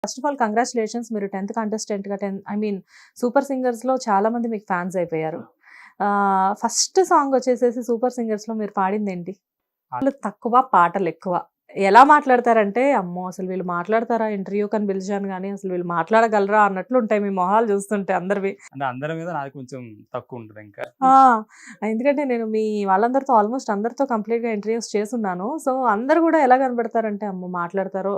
First of all congratulations. మీరు 10th కంటెస్టెంట్‌గా I mean super సింగర్స్‌లో చాలా మంది మీకు ఫ్యాన్స్ అయిపోయారు. ఫస్ట్ సాంగ్ వచ్చేసేసి సూపర్ సింగర్స్‌లో మీరు పాడిందేంటి? పాటలు తక్కువ, పాటలెక్కువ. ఎలా మాట్లాడతారంటే, అమ్మో! అసలు వీళ్ళు మాట్లాడతారా? ఇంటర్వ్యూకని పిలిచాను గానీ, అసలు వీళ్ళు మాట్లాడగలరా అన్నట్లుంటాయి మీ మొహాలు చూస్తుంటే అందరివి. అంటే అందరి మీద నాది కొంచెం తక్కువుంటదింకా. ఆ! ఎందుకంటే నేను మీ వాళ్ళందరితో ఆల్మోస్ట్ అందరితో కంప్లీట్‌గా ఇంటర్వ్యూస్ చేసున్నాను. సో, అందరూ గూడా ఎలా కనపడతారంటే, అమ్మో! మాట్లాడతారు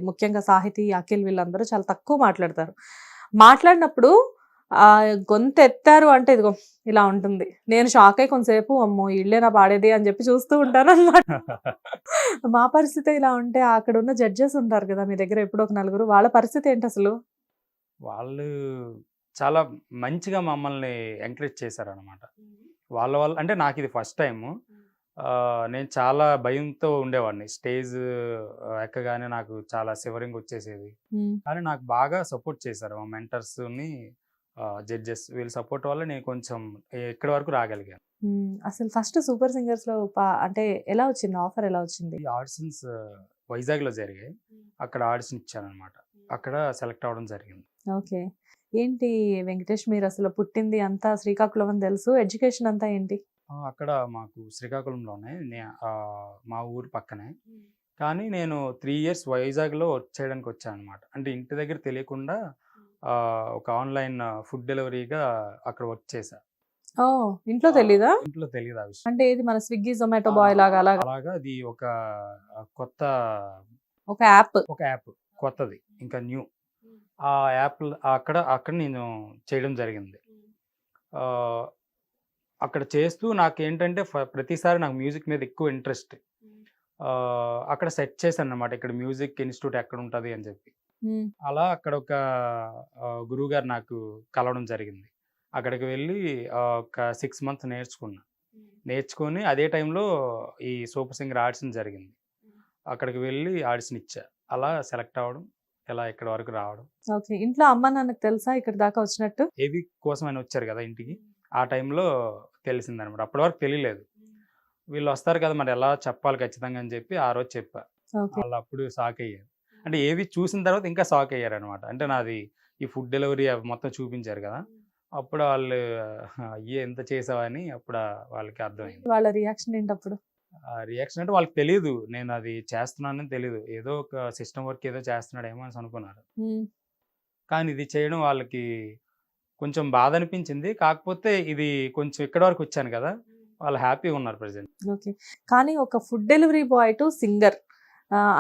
ముఖ్యంగా సాహితీ, అఖిల్ వీళ్ళందరూ చాలా తక్కువ మాట్లాడతారు. మాట్లాడినప్పుడు గొంతెత్తారు అంటే ఇదిగో ఇలా ఉంటుంది. నేను షాకయ్యి కొంసేపు అమ్మో! ఈళ్ళేనా పాడేది అని జెప్పి చూస్తూ ఉంటాననమాట. మా పరిస్థితే ఇలా ఉంటే అక్కడున్న జడ్జెస్ ఉంటారు కదా! మీ దగ్గర ఎప్పుడో ఒక నలుగురు. వాళ్ళ పరిస్థితి ఏంటసలు? వాళ్ళు చాలా మంచిగా మమ్మల్ని ఎంకరేజ్ చేశారనమాట. వాళ్ళ వల్ల అంటే నాకిది ఫస్ట్ టైము. నేను చాలా భయంతో ఉండేవాడిని. స్టేజ్ ఎక్కగానే నాకు చాలా షివరింగ్ వచ్చేసేది. హ్మ్. కానీ నాకు బాగా సపోర్ట్ చేశారు మా మెంటర్స్‌ని, జడ్జెస్ వీళ్ళ సపోర్ట్ వల్ల నేను కొంచెం ఇక్కడి వరకు రాగలిగాను. అసలు ఫస్ట్ సూపర్ సింగర్స్‌లో అంటే ఎలా వచ్చింది? ఆఫర్ ఎలా వచ్చింది? ఈ ఆడిషన్స్ వైజాగ్‌లో జరిగాయి. అక్కడ ఆడిషన్ ఇచ్చాననమాట. అక్కడ సెలెక్ట్ అవ్వడం జరిగింది. ఓకే. ఏంటి వెంకటేష్ మీరసలు పుట్టింది అంతా శ్రీకాకుళం అని తెలుసు. ఎడ్యుకేషన్ అంతా ఏంటి? అక్కడ మాకు శ్రీకాకుళంలోనే మా ఊరు పక్కనే. కానీ నేను 3 ఇయర్స్ వైజాగ్‌లో వర్క్ చేయడానికి వచ్చాననమాట. అంటే ఇంటి దగ్గర తెలియకుండా ఒక ఆన్‌లైన్ ఫుడ్ డెలివరీగా అక్కడ వర్క్ చేశా. ఓహ్! ఇంట్లో తెలీదా? ఇంట్లో తెలీదు ఆ విషయం. అంటే ఏది మన స్విగ్గీ, జొమాటో బాయ్ లాగా అలాగా? అలాగా అది ఒక కొత్త ఒక యాప్. యాప్ కొత్తది. ఇంకా న్యూ. ఆ యాప్‌లో అక్కడ నేను చేయడం జరిగింది. ఆహ్, అక్కడ చేస్తూ నాకేంటంటే ప్రతిసారి నాకు మ్యూజిక్ మీద ఎక్కువ ఇంట్రెస్ట్. అక్కడ సెట్ చేశాననమాట. ఇక్కడ మ్యూజిక్ ఇన్‌స్టిట్యూట్ ఎక్కడుంటది అని చెప్పి. హ్మ్. అలా అక్కడ ఒక గురువుగారు నాకు కలవడం జరిగింది. అక్కడికి వెళ్ళి ఒక 6 మంత్స్ నేర్చుకున్నా. నేర్చుకొని అదే టైంలో ఈ సూపర్ సింగర్ ఆడిషన్ జరిగింది. అక్కడికి వెళ్ళి ఆడిషన్ ఇచ్చా. అలా సెలెక్ట్ అవ్వడం, ఇలా ఇక్కడి వరకు రావడం. ఓకే. ఇంట్లో అమ్మ, నాన్నకి తెలుసా ఇక్కడి దాకా వచ్చినట్టు? ఏవి కోసమని వచ్చారు కదా ఇంటికి. ఆ టైంలో తెలిసిందనమాట. అప్పటి వరకు తెలియలేదు. వీళ్ళొస్తారు కదా! మరి ఎలా చెప్పాలి ఖచ్చితంగా అని చెప్పి ఆ రోజు చెప్పా. ఓకే. ఆళ్ళప్పుడు షాకయ్యారు. అంటే ఏవి చూసిన తర్వాత ఇంకా షాకయ్యారనమాట. అంటే నాది ఈ ఫుడ్ డెలివరీ అవి మొత్తం చూపించారు కదా! అప్పుడు ఆళ్ళు అయ్యే! ఇంత చేసావని అప్పుడు వాళ్ళకి అర్థమైంది. వాళ్ళ రియాక్షన్ ఏంటప్పుడు? రియాక్షన్ అంటే వాళ్ళకి తెలీదు. నేనది చేస్తున్నానని తెలీదు. ఏదో ఒక సిస్టమ్ వర్క్ ఏదో చేస్తున్నాడేమో అనేసి అనుకున్నారు. హ్మ్. కానీ ఇది చేయడం వాళ్ళకి కొంచెం బాధనిపించింది. కాకపోతే ఇది కొంచెం ఇక్కడి వరకు వచ్చాను కదా! వాళ్ళు హ్యాపీగా ఉన్నారు ప్రెజెంట్. ఓకే. కానీ ఒక food delivery boy to singer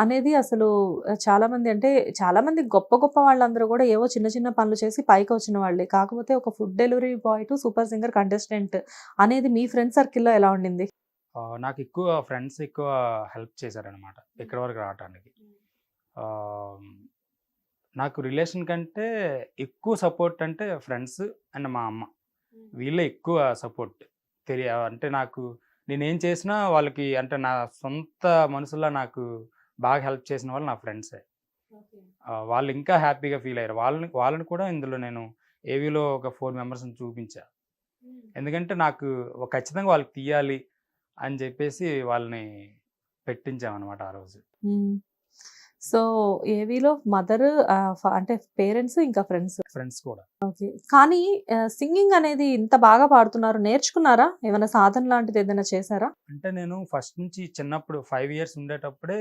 అనేది అసలు చాలామంది అంటే చాలామంది గొప్ప గొప్ప వాళ్ళందరూ గూడా ఏవో చిన్న చిన్న పనులు చేసి పైకొచ్చిన వాళ్ళే. కాకపోతే ఒక food delivery boy to super singer contestant అనేది మీ ఫ్రెండ్ సర్కిల్‌లో ఎలా ఉండింది? నాకెక్కువ ఫ్రెండ్స్ ఎక్కువ హెల్ప్ చేశారనమాట ఇక్కడి వరకు రావటానికి. ఆహ్, నాకు రిలేషన్ కంటే ఎక్కువ సపోర్ట్ అంటే ఫ్రెండ్స్ అండ్ మా అమ్మ. వీళ్ళే ఎక్కువ సపోర్ట్. అంటే నాకు నేనేం చేసినా వాళ్ళకి అంటే నా సొంత మనుషుల్లా నాకు బాగా హెల్ప్ చేసిన వాళ్ళు నా ఫ్రెండ్సే. వాళ్ళు ఇంకా హ్యాపీగా ఫీల్ అయ్యారు. వాళ్ళని వాళ్ళని కూడా ఇందులో నేను ఏవీలో ఒక 4 మెంబర్స్‌ని చూపించా. ఎందుకంటే నాకు ఖచ్చితంగా వాళ్ళకి తీయాలి అని చెప్పేసి వాళ్ళని పెట్టించామనమాట ఆ రోజు. హ్మ్. సో, ఏవీలో మదర్ అంటే పేరెంట్స్ ఇంకా ఫ్రెండ్స్. ఫ్రెండ్స్ కూడా. ఓకే. కానీ సింగింగ్ అనేది ఇంత బాగా పాడుతున్నారు. నేర్చుకున్నారా? ఏమైనా సాధన లాంటిది ఏదైనా చేశారా? అంటే నేను ఫస్ట్ నుంచి చిన్నప్పుడు 5 ఇయర్స్ ఉండేటప్పుడే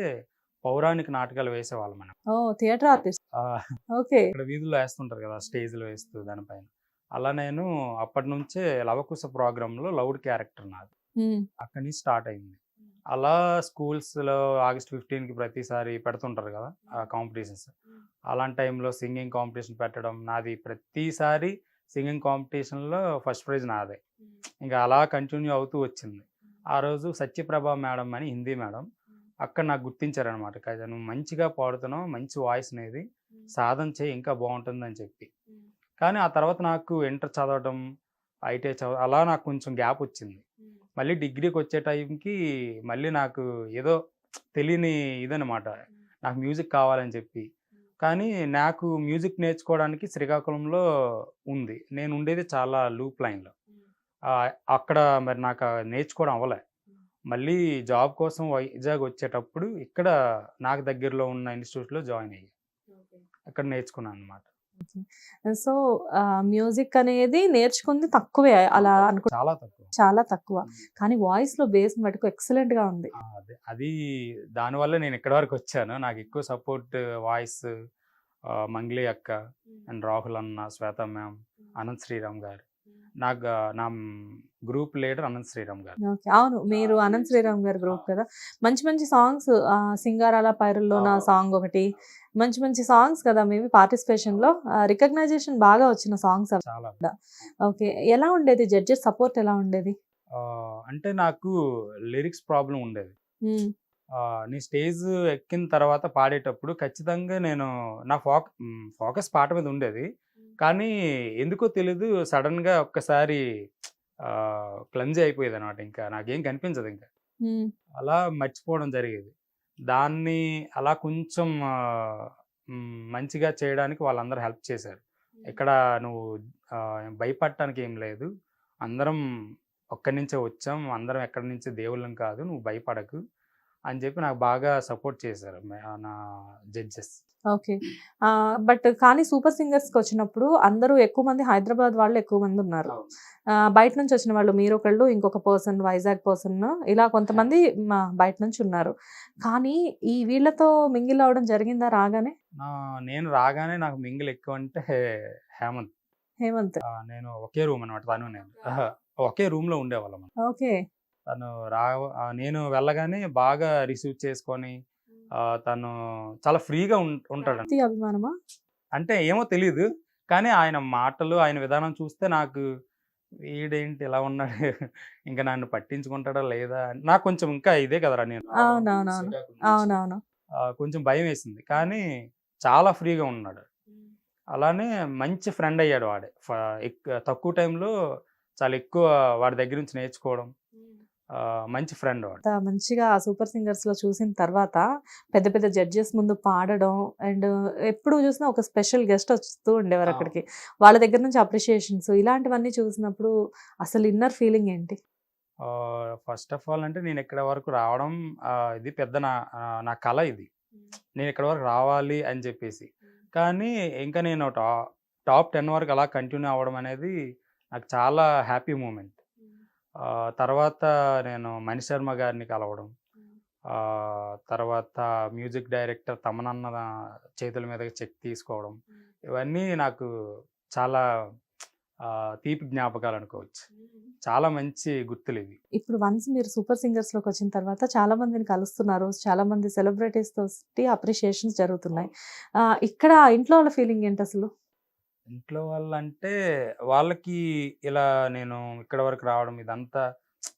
పౌరాణిక నాటకాలు వేసేవాళ్ళం మనం. Oh! Theatre artist. Ah, okay. ఇక్కడ వీధుల్లో ఏస్తుంటారు కదా! స్టేజ్‌లో వేస్తూ దానిపైన. అలా నేను అప్పటినుంచే లవకుశ ప్రోగ్రామ్‌లో లౌడ్ క్యారెక్టర్ నాది. హ్మ్. అక్కడి నుంచి స్టార్ట్ అయింది. అలా స్కూల్స్‌లో ఆగస్ట్ 15కి ప్రతిసారి పెడుతుంటారు కదా! కాంపిటీషన్స్. అలాంటి టైంలో సింగింగ్ కాంపిటీషన్ పెట్టడం నాది ప్రతిసారి సింగింగ్ కాంపిటీషన్‌లో ఫస్ట్ ప్రైజ్ నాదే. ఇంకా అలా కంటిన్యూ అవుతూ వచ్చింది. ఆ రోజు సత్యప్రభ మేడం అని హిందీ మేడం. అక్కడ నాకు గుర్తించారనమాట. నువ్వు మంచిగా పాడుతున్నావు. మంచి వాయిస్ నీది. సాధన చేయి ఇంకా బావుంటుందని చెప్పి. కానీ ఆ తర్వాత నాకు ఇంటర్ చదవటం, ఐటీఐ అలా నాకు కొంచెం గ్యాప్ వచ్చింది. మళ్ళీ డిగ్రీకొచ్చే టైంకి మళ్ళీ నాకు ఏదో తెలియని ఇదనమాట. నాకు మ్యూజిక్ కావాలని చెప్పి. కానీ నాకు మ్యూజిక్ నేర్చుకోవడానికి శ్రీకాకుళంలో ఉంది. నేనుండేది చాలా లూప్ లైన్‌లో. అక్కడ మరి నాకు నేర్చుకోవడం అవ్వలే. మళ్ళీ జాబ్ కోసం వైజాగ్ వచ్చేటప్పుడు ఇక్కడ నాకు దగ్గరలో ఉన్న ఇన్‌స్టిట్యూట్‌లో జాయిన్ అయ్యా. అక్కడ నేర్చుకున్నాను అనమాట. సో, మ్యూజిక్ అనేది నేర్చుకుంది తక్కువే అలా చాలా తక్కువ. చాలా తక్కువ. కానీ వాయిస్‌లో బేస్ మటుకు ఎక్సలెంట్‌గా ఉంది. అదే అది దానివల్ల నేను ఇక్కడి వరకు వచ్చాను. నాకు ఎక్కువ సపోర్ట్ వాయిస్ మంగ్లీ అక్క అండ్ రాహుల్ అన్న, శ్వేత మ్యామ్, అనంత్ శ్రీరామ్ గారు. నాకు నా గ్రూప్ లీడర్ అనంత్ శ్రీరామ్ గారు. ఓకే. అవును. మీరు అనంత్ శ్రీరామ్ గారి గ్రూప్ కదా! మంచి మంచి సాంగ్స్ 'సింగారాల పైరుల్లోన' సాంగ్ ఒకటి. మంచి మంచి సాంగ్స్ కదా! మీవి పార్టిసిపేషన్‌లో. రికగ్నైజేషన్ బాగా వచ్చిన సాంగ్స్ అవి చాలా కూడా. ఓకే. ఎలా ఉండేది? జడ్జెస్ సపోర్ట్ ఎలా ఉండేది? అంటే నాకు లిరిక్స్ ప్రాబ్లమ్ ఉండేది. హ్మ్. నేను స్టేజ్ ఎక్కిన తర్వాత పాడేటప్పుడు ఖచ్చితంగా నేను నా ఫోకస్ పాట మీద ఉండేది. కానీ ఎందుకో తెలీదు సడన్‌గా ఒక్కసారి క్లమ్జీ అయిపోయేదనమాట. ఇంకా నాకేం కనిపించదు ఇంకా. హ్మ్. అలా మర్చిపోవడం జరిగేది. దాన్ని అలా కొంచెం మంచిగా చేయడానికి వాళ్ళందరూ హెల్ప్ చేశారు. ఇక్కడ నువ్వు భయపడటానికి ఏం లేదు. అందరం ఒక్కడి నుంచే వచ్చాం. అందరం ఎక్కడి నుంచి దేవుళ్ళం కాదు. నువ్వు భయపడకు అని చెప్పి నాకు బాగా సపోర్ట్ చేశారు నా జడ్జెస్. ఓకే. బట్ కానీ సూపర్ సింగర్స్‌కొచ్చినప్పుడు అందరూ ఎక్కువ మంది హైదరాబాద్ వాళ్ళు ఎక్కువ మంది ఉన్నారు. బయట నుంచి వచ్చిన వాళ్ళు మీరొకళ్ళు, ఇంకొక పర్సన్ వైజాగ్ పర్సన్ ఇలా కొంతమంది బయట నుంచి ఉన్నారు. కానీ ఈ వీళ్ళతో మింగిల్ అవ్వడం జరిగిందా రాగానే? నేను రాగానే నాకు మింగిల్ ఎక్కువ అంటే హేమంత్. హేమంత్. నేను ఒకే రూమ్ అనమాట తను నేను. ఒకే రూమ్‌లో ఉండేవాళ్ళం. ఓకే. తను నేను వెళ్ళగానే బాగా రిసీవ్ చేసుకొని తను చాలా ఫ్రీగా ఉంటాడు. అభిమానమా? అంటే ఏమో తెలీదు. కానీ ఆయన మాటలు, ఆయన విధానం చూస్తే నాకు వీడేంటి ఇలా ఉన్నాడు ఇంకా నన్ను పట్టించుకుంటాడా లేదా నాకు కొంచెం ఇంకా ఇదే కదరా నేను. అవునవునవును. అవునవును. కొంచెం భయం వేసింది. కానీ చాలా ఫ్రీగా ఉన్నాడు. అలానే మంచి ఫ్రెండ్ అయ్యాడు వాడే. తక్కువ టైంలో చాలా ఎక్కువ వాడి దగ్గర నుంచి నేర్చుకోవడం. మంచి ఫ్రెండ్ వాడు. మంచిగా సూపర్ సింగర్స్‌లో చూసిన తర్వాత పెద్ద పెద్ద జడ్జెస్ ముందు పాడడం అండ్ ఎప్పుడు చూసినా ఒక స్పెషల్ గెస్ట్ వస్తూ ఉండేవారు అక్కడికి. వాళ్ళ దగ్గర నుంచి అప్రిషియేషన్స్ ఇలాంటివన్నీ చూసినప్పుడు అసలు ఇన్నర్ ఫీలింగ్ ఏంటి? ఫస్ట్ ఆఫ్ ఆల్ అంటే నేను ఇక్కడ వరకు రావడం ఇది పెద్ద నా కల ఇది. నేను ఇక్కడ వరకు రావాలి అని చెప్పేసి. కానీ ఇంకా నేను టాప్ 10 వరకు అలా కంటిన్యూ అవ్వడం అనేది నాకు చాలా హ్యాపీ మూమెంట్. తర్వాత నేను మణిశర్మ గారిని కలవడం, తర్వాత మ్యూజిక్ డైరెక్టర్ తమనన్న చేతుల మీదుగా చెక్ తీసుకోవడం, ఇవన్నీ నాకు చాలా తీపి జ్ఞాపకాలు అనుకోవచ్చు. చాలా మంచి గుర్తులివి. ఇప్పుడు వన్స్ మీరు సూపర్ సింగర్స్‌లోకి వచ్చిన తర్వాత చాలా మందిని కలుస్తున్నారు. చాలా మంది సెలబ్రిటీస్ తోటి అప్రిషియేషన్స్ జరుగుతున్నాయి. ఇక్కడ ఇంట్లో వాళ్ళ ఫీలింగ్ ఏంటి అసలు? ఇంట్లో వాళ్ళంటే వాళ్ళకి ఇలా నేను ఇక్కడ వరకు రావడం ఇదంతా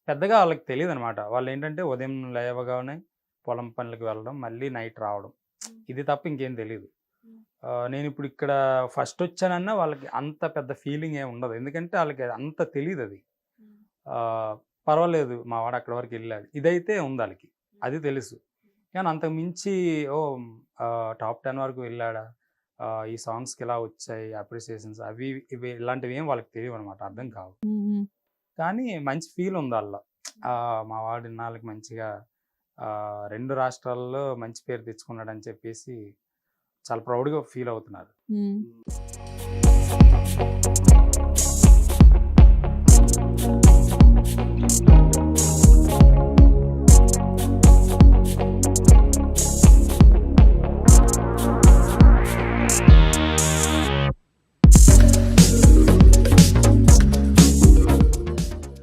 పెద్దగా వాళ్ళకి తెలీదనమాట. వాళ్ళేంటంటే ఉదయం లేవగానే పొలం పనులకు వెళ్ళడం, మళ్ళీ నైట్ రావడం. ఇది తప్ప ఇంకేం తెలీదు. నేనిప్పుడు ఇక్కడ ఫస్ట్ వచ్చానన్నా వాళ్ళకి అంత పెద్ద ఫీలింగ్ ఏమి ఉండదు. ఎందుకంటే వాళ్ళకి అంత తెలీదది. పర్వాలేదు మా వాడు అక్కడి వరకు వెళ్ళాడు. ఇదైతే ఉంది ఆళ్ళకి. అది తెలుసు. కానీ అంతకు మించి టాప్ 10 వరకు వెళ్ళాడా? ఈ సాంగ్స్‌కి ఇలా వచ్చాయి అప్రిసియేషన్స్ అవి ఇవి ఇలాంటివి ఏం వాళ్ళకి తెలియవనమాట. అర్థం కావు. కానీ మంచి ఫీల్ ఉంది ఆళ్ళలో. మా వాడు ఇన్నాళ్ళకి మంచిగా 2 రాష్ట్రాల్లో మంచి పేరు తెచ్చుకున్నాడని చెప్పేసి చాలా ప్రౌడ్‌గా ఫీల్ అవుతున్నారు.